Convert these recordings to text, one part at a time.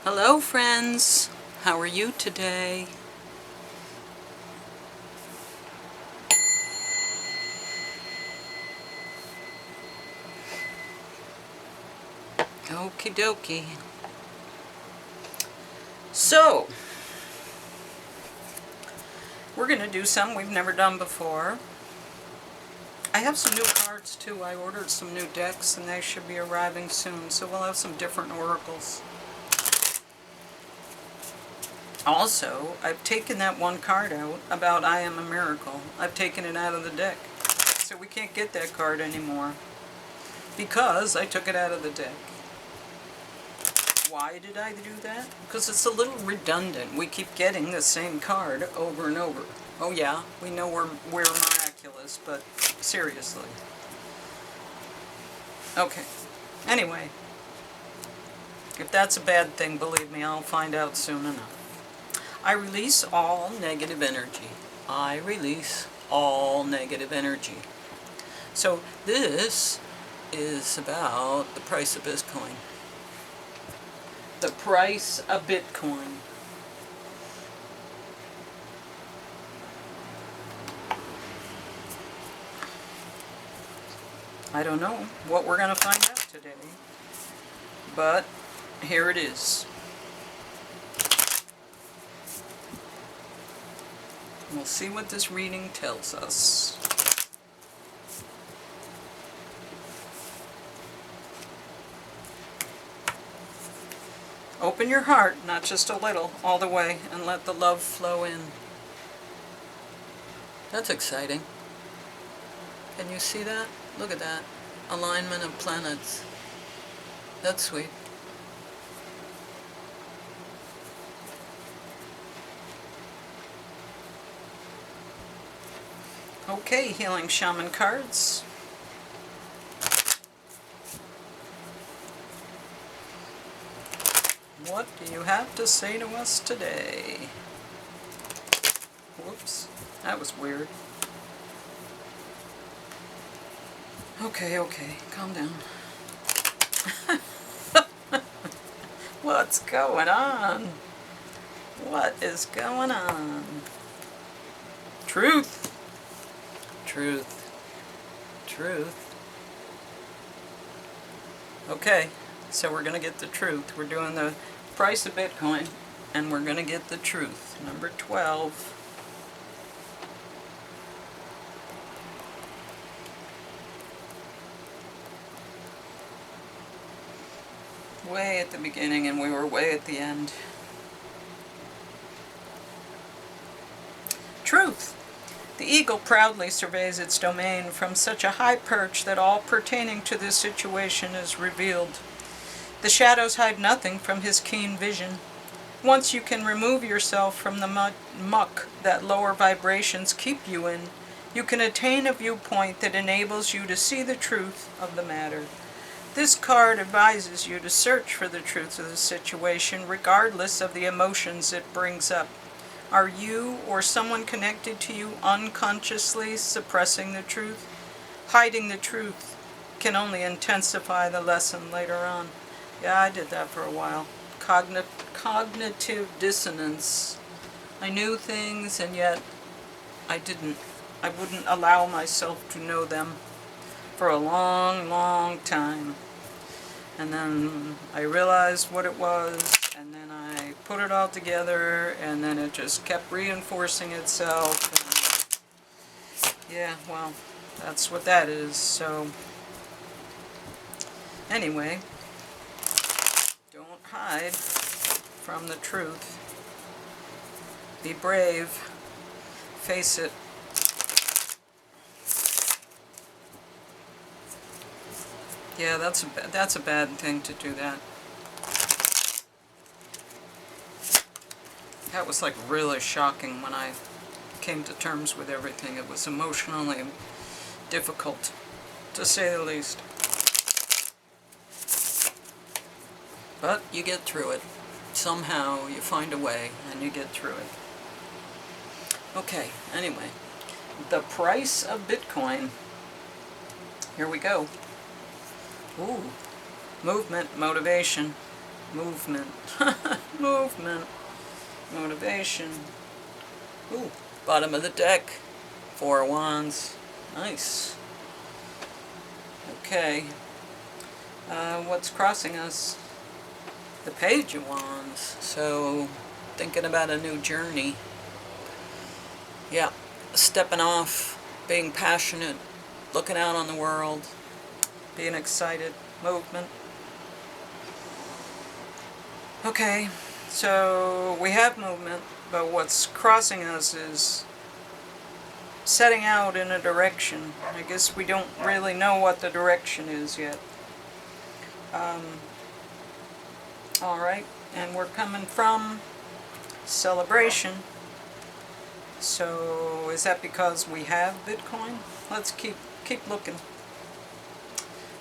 Hello friends, how are you today? Okie dokie. So, we're going to do something we've never done before. I have some new cards too. I ordered some new decks and they should be arriving soon, so we'll have some different oracles. Also, I've taken that one card out about I Am a Miracle. I've taken it out of the deck. So we can't get that card anymore because I took it out of the deck. Why did I do that? Because it's a little redundant. We keep getting the same card over and over. Oh yeah, we know we're miraculous, but seriously. Okay. Anyway, if that's a bad thing, believe me, I'll find out soon enough. I release all negative energy. I release all negative energy. So this is about the price of Bitcoin. The price of Bitcoin. I don't know what we're going to find out today, but here it is. We'll see what this reading tells us. Open your heart, not just a little, all the way, and let the love flow in. That's exciting. Can you see that? Look at that. Alignment of planets. That's sweet. Okay, Healing Shaman cards. What do you have to say to us today? Whoops, that was weird. Okay, calm down. What's going on? What is going on? Truth. Truth. Truth. Okay, so we're going to get the truth. We're doing the price of Bitcoin, and we're going to get the truth. Number 12. Way at the beginning, and we were way at the end. Truth. The eagle proudly surveys its domain from such a high perch that all pertaining to this situation is revealed. The shadows hide nothing from his keen vision. Once you can remove yourself from the muck that lower vibrations keep you in, you can attain a viewpoint that enables you to see the truth of the matter. This card advises you to search for the truth of the situation, regardless of the emotions it brings up. Are you or someone connected to you unconsciously suppressing the truth? Hiding the truth can only intensify the lesson later on. Yeah, I did that for a while. Cognitive dissonance. I knew things and yet I wouldn't allow myself to know them for a long time. And then I realized what it was, and then I put it all together, and then it just kept reinforcing itself. And yeah, well, that's what that is. So anyway, don't hide from the truth. Be brave. Face it. Yeah, that's a bad thing to do that. That was like really shocking when I came to terms with everything. It was emotionally difficult, to say the least. But you get through it. Somehow you find a way and you get through it. Okay, anyway. The price of Bitcoin. Here we go. Ooh. Movement, motivation. Movement. Movement. Motivation. Ooh, bottom of the deck. 4 of Wands. Nice. Okay. What's crossing us? The Page of Wands. So, thinking about a new journey. Yeah. Stepping off. Being passionate. Looking out on the world. Being excited. Movement. Okay. So, we have movement. But what's crossing us is setting out in a direction. I guess we don't really know what the direction is yet. Alright, and we're coming from celebration. So is that because we have Bitcoin? Let's keep looking.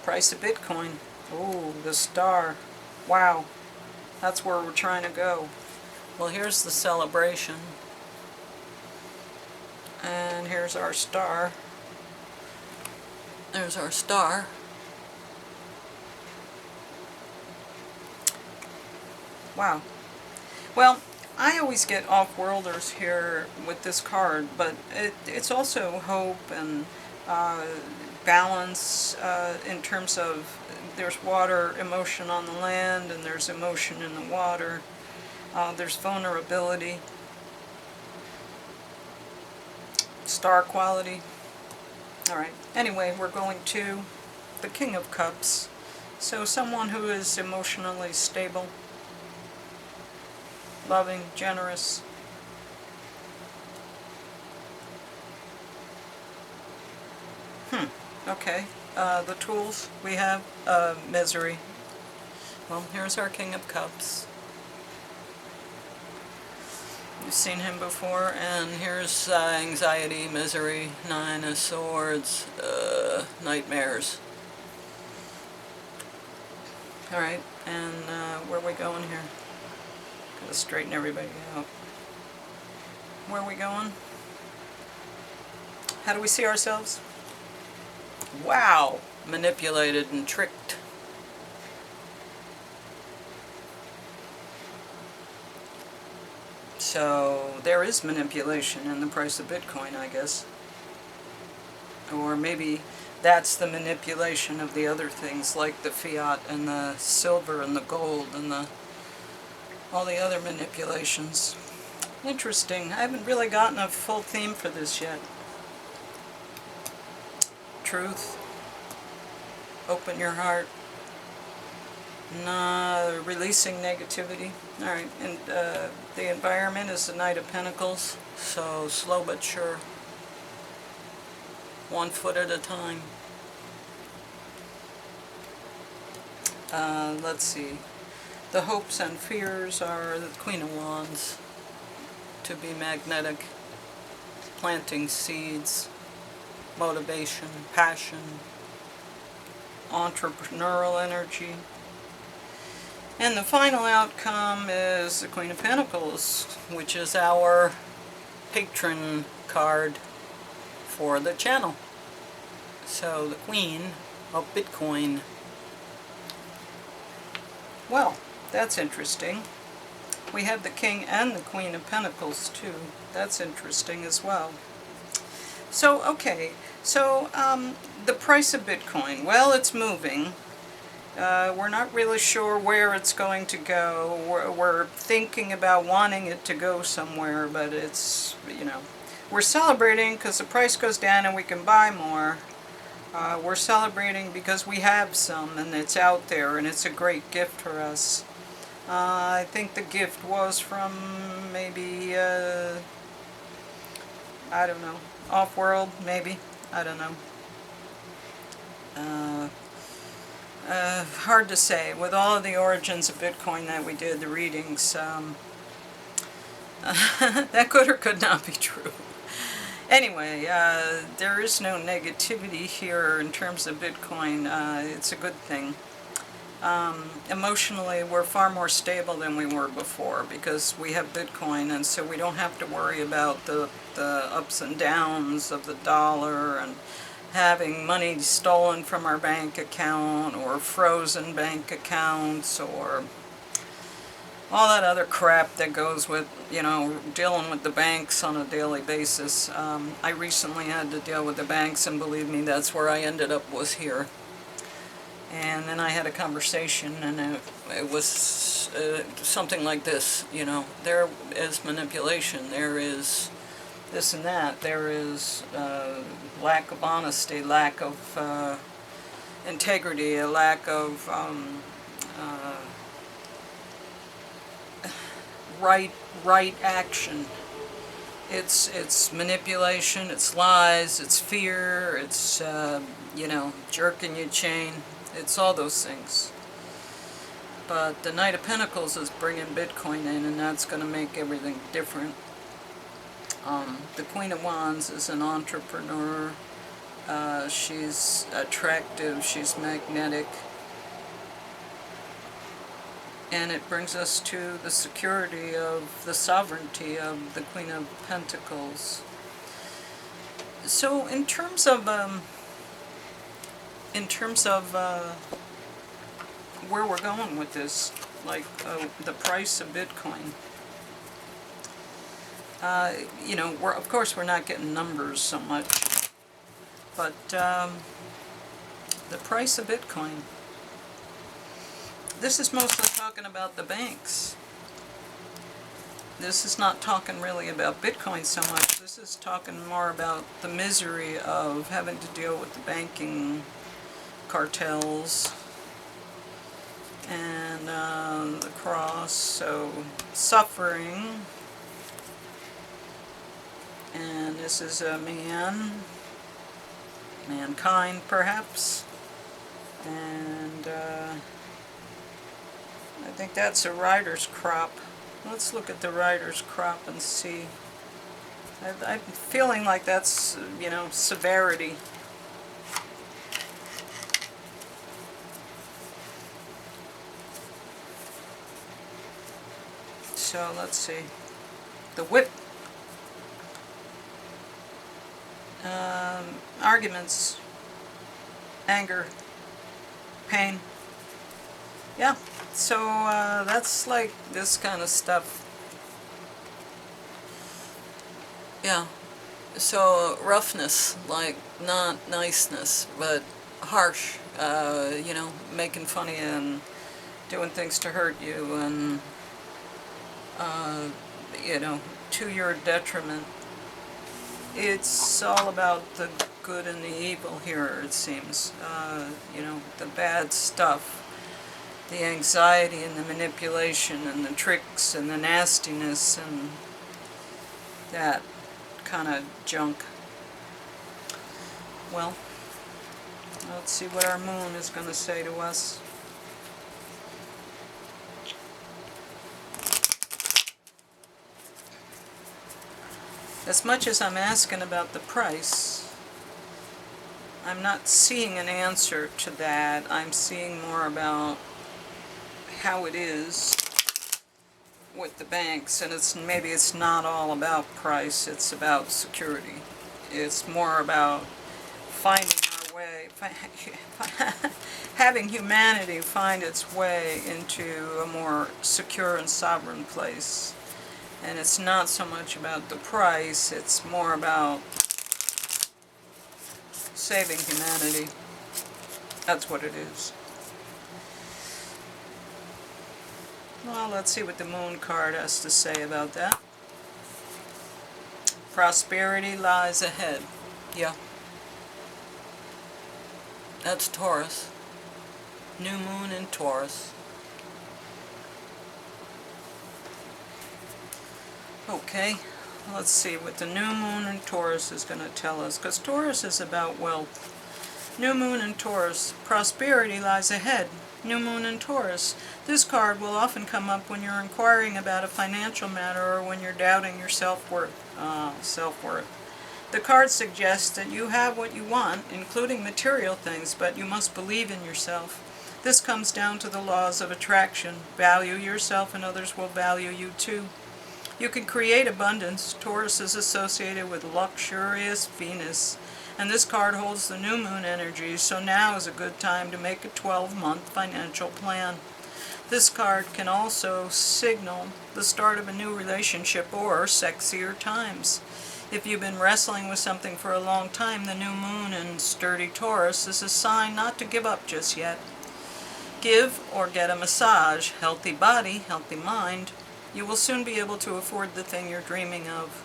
Price of Bitcoin. Ooh, the star. Wow. That's where we're trying to go. Well, here's the celebration. And here's our star. There's our star. Wow. Well, I always get off-worlders here with this card, but it's also hope and balance in terms of there's water emotion on the land and there's emotion in the water. There's vulnerability. Star quality. Alright, anyway, we're going to the King of Cups. So someone who is emotionally stable, loving, generous. Okay. The tools we have, misery. Well, here's our King of Cups. You've seen him before, and here's anxiety, misery, 9 of Swords, nightmares. Alright, and where are we going here? Gotta straighten everybody out. Where are we going? How do we see ourselves? Wow! Manipulated and tricked. So there is manipulation in the price of Bitcoin, I guess. Or maybe that's the manipulation of the other things like the fiat and the silver and the gold and all the other manipulations. Interesting. I haven't really gotten a full theme for this yet. Truth. Open your heart. Releasing negativity. Alright, and the environment is the Knight of Pentacles, so slow but sure. 1 foot at a time. Let's see. The hopes and fears are the Queen of Wands. To be magnetic. Planting seeds. Motivation. Passion. Entrepreneurial energy. And the final outcome is the Queen of Pentacles, which is our patron card for the channel. So the Queen of Bitcoin. Well, that's interesting. We have the King and the Queen of Pentacles too. That's interesting as well. So, okay, so the price of Bitcoin, well, it's moving. We're not really sure where it's going to go. We're thinking about wanting it to go somewhere, but it's, you know, we're celebrating because the price goes down and we can buy more. We're celebrating because we have some and it's out there and it's a great gift for us. I think the gift was from maybe, I don't know, off-world, maybe. I don't know. Hard to say. With all of the origins of Bitcoin that we did, the readings, that could or could not be true. Anyway, there is no negativity here in terms of Bitcoin. It's a good thing. Emotionally, we're far more stable than we were before because we have Bitcoin, and so we don't have to worry about the ups and downs of the dollar and having money stolen from our bank account or frozen bank accounts or all that other crap that goes with, dealing with the banks on a daily basis. I recently had to deal with the banks, and believe me, that's where I ended up, was here. And then I had a conversation, and it was something like this, there is manipulation, there is this and that, there is lack of honesty, lack of integrity, a lack of right action. It's manipulation, it's lies, it's fear, it's jerking your chain. It's all those things. But the Knight of Pentacles is bringing Bitcoin in, and that's going to make everything different. The Queen of Wands is an entrepreneur. She's attractive, she's magnetic. And it brings us to the security of the sovereignty of the Queen of Pentacles. So in terms of where we're going with this, like the price of Bitcoin, of course we're not getting numbers so much, but the price of Bitcoin. This is mostly talking about the banks. This is not talking really about Bitcoin so much. This is talking more about the misery of having to deal with the banking cartels and the cross. So suffering. And this is a man, mankind perhaps. And I think that's a rider's crop. Let's look at the rider's crop and see. I'm feeling like that's, severity. So let's see. The whip. Arguments. Anger. Pain. Yeah. So that's like this kind of stuff. Yeah. So roughness, like not niceness, but harsh. Making fun of you and doing things to hurt you, and to your detriment. It's all about the good and the evil here, it seems. The bad stuff. The anxiety and the manipulation and the tricks and the nastiness and that kind of junk. Well, let's see what our moon is going to say to us. As much as I'm asking about the price, I'm not seeing an answer to that. I'm seeing more about how it is with the banks, and maybe it's not all about price, it's about security. It's more about finding our way, having humanity find its way into a more secure and sovereign place. And it's not so much about the price, it's more about saving humanity. That's what it is. Well, let's see what the moon card has to say about that. Prosperity lies ahead. Yeah. That's Taurus. New moon in Taurus. Okay, let's see what the new moon in Taurus is going to tell us, because Taurus is about wealth. New moon in Taurus. Prosperity lies ahead. New moon in Taurus. This card will often come up when you're inquiring about a financial matter or when you're doubting your self-worth. The card suggests that you have what you want, including material things, but you must believe in yourself. This comes down to the laws of attraction. Value yourself and others will value you too. You can create abundance. Taurus is associated with luxurious Venus, and this card holds the new moon energy, so now is a good time to make a 12-month financial plan. This card can also signal the start of a new relationship or sexier times. If you've been wrestling with something for a long time, the new moon in sturdy Taurus is a sign not to give up just yet. Give or get a massage, healthy body, healthy mind. You will soon be able to afford the thing you're dreaming of.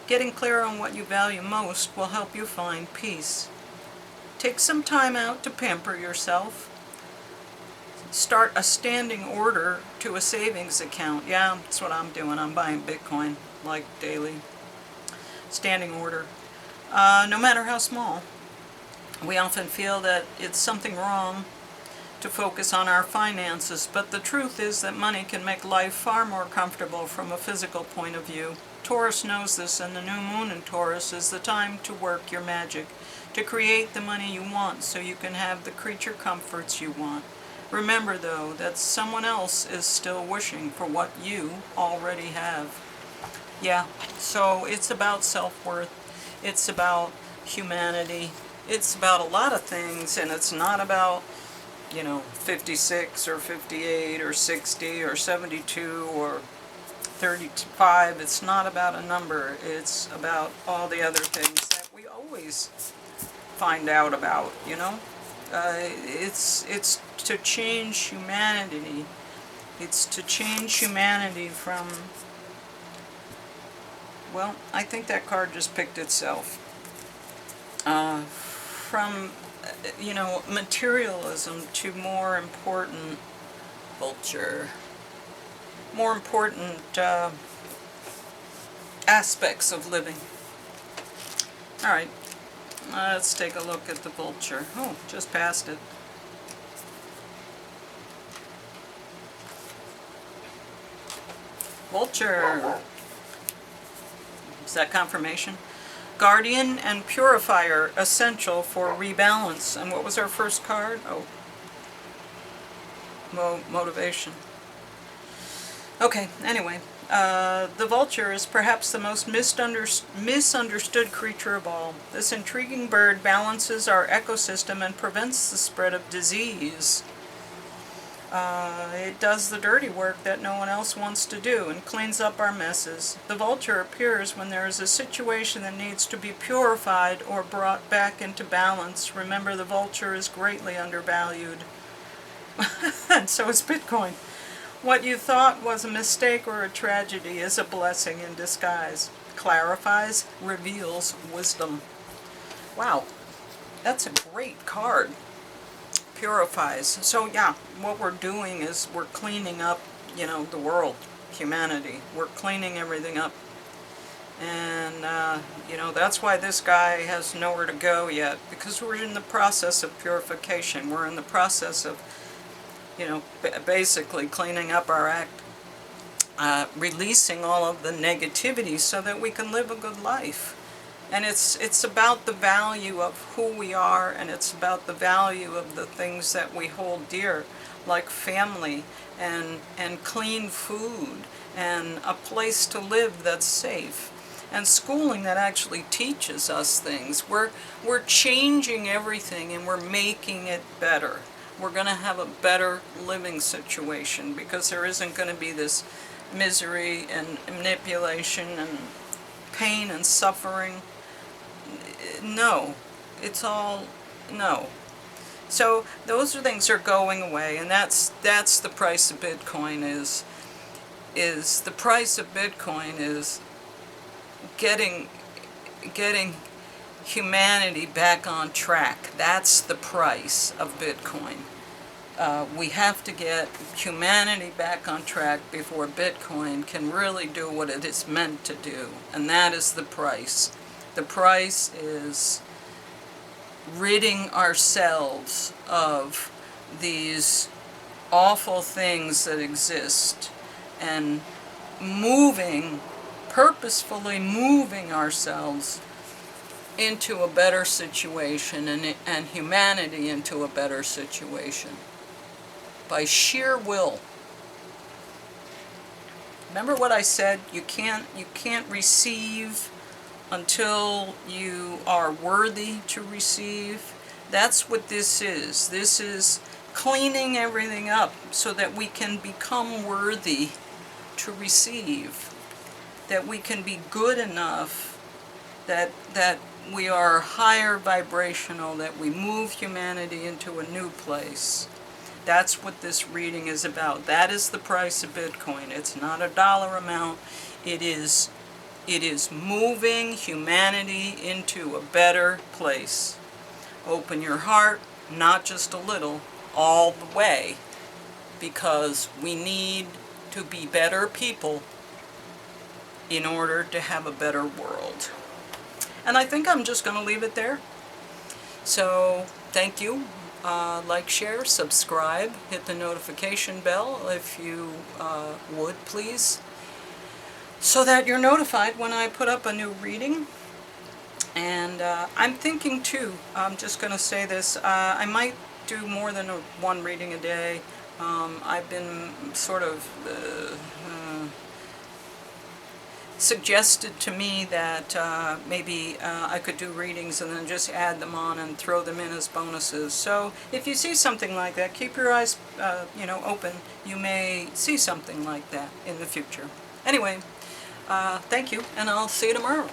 Getting clear on what you value most will help you find peace. Take some time out to pamper yourself. Start a standing order to a savings account. Yeah, that's what I'm doing. I'm buying Bitcoin, like daily. Standing order. No matter how small. We often feel that it's something wrong to focus on our finances, but the truth is that money can make life far more comfortable from a physical point of view. Taurus knows this, and the new moon in Taurus is the time to work your magic, to create the money you want so you can have the creature comforts you want. Remember, though, that someone else is still wishing for what you already have. Yeah, so it's about self-worth, it's about humanity, it's about a lot of things, and it's not about, 56 or 58 or 60 or 72 or 35. It's not about a number. It's about all the other things that we always find out about, It's to change humanity. It's to change humanity from, well, I think that card just picked itself. From materialism to more important vulture, more important aspects of living. Alright, let's take a look at the vulture. Oh, just passed it. Vulture. Is that confirmation? Guardian and Purifier, essential for rebalance. And what was our first card? Oh, motivation. Okay, anyway. The vulture is perhaps the most misunderstood creature of all. This intriguing bird balances our ecosystem and prevents the spread of disease. It does the dirty work that no one else wants to do and cleans up our messes. The vulture appears when there is a situation that needs to be purified or brought back into balance. Remember, the vulture is greatly undervalued. And so is Bitcoin. What you thought was a mistake or a tragedy is a blessing in disguise. Clarifies, reveals wisdom. Wow, that's a great card. Purifies. So yeah, what we're doing is we're cleaning up, the world, humanity. We're cleaning everything up. And, that's why this guy has nowhere to go yet, because we're in the process of purification. We're in the process of, basically cleaning up our act, releasing all of the negativity so that we can live a good life. And it's about the value of who we are, and it's about the value of the things that we hold dear, like family and clean food and a place to live that's safe and schooling that actually teaches us things. We're changing everything and we're making it better. We're going to have a better living situation because there isn't going to be this misery and manipulation and pain and suffering. No, it's all no. So those things are going away, and that's the price of Bitcoin is the price of Bitcoin is getting humanity back on track. That's the price of Bitcoin. We have to get humanity back on track before Bitcoin can really do what it is meant to do, and that is the price. The price is ridding ourselves of these awful things that exist and purposefully moving ourselves into a better situation and humanity into a better situation by sheer will. Remember what I said? You can't receive until you are worthy to receive. That's what this is. This is cleaning everything up so that we can become worthy to receive, that we can be good enough, that we are higher vibrational, that we move humanity into a new place. That's what this reading is about. That is the price of Bitcoin. It's not a dollar amount. It is moving humanity into a better place. Open your heart, not just a little, all the way, because we need to be better people in order to have a better world. And I think I'm just going to leave it there. So, thank you. Like, share, subscribe, hit the notification bell if you would, please, so that you're notified when I put up a new reading. And I'm thinking too, I'm just going to say this, I might do more than one reading a day. I've been sort of suggested to me that maybe I could do readings and then just add them on and throw them in as bonuses. So if you see something like that, keep your eyes open. You may see something like that in the future. Anyway, thank you, and I'll see you tomorrow.